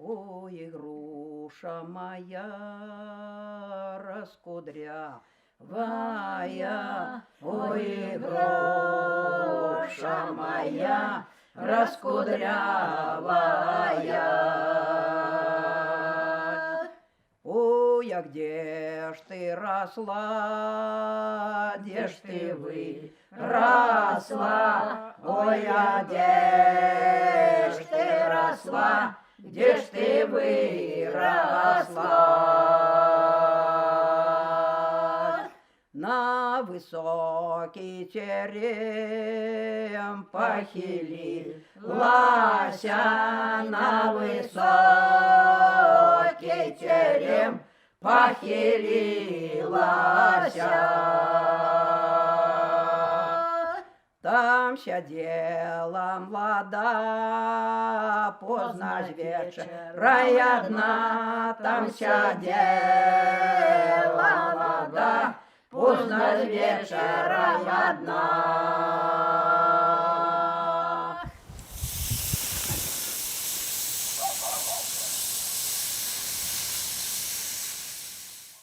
Ой, груша моя раскудрявая, ой, груша моя раскудрявая. Ой, а где ж ты росла, где ж ты выросла, ой, а где ж ты росла, где ж ты выросла? На высокий терем похилилась, на высокий терем похилилась. Там сидела молода, поздно ж вечера одна, там сидела молода, поздно ж вечера одна.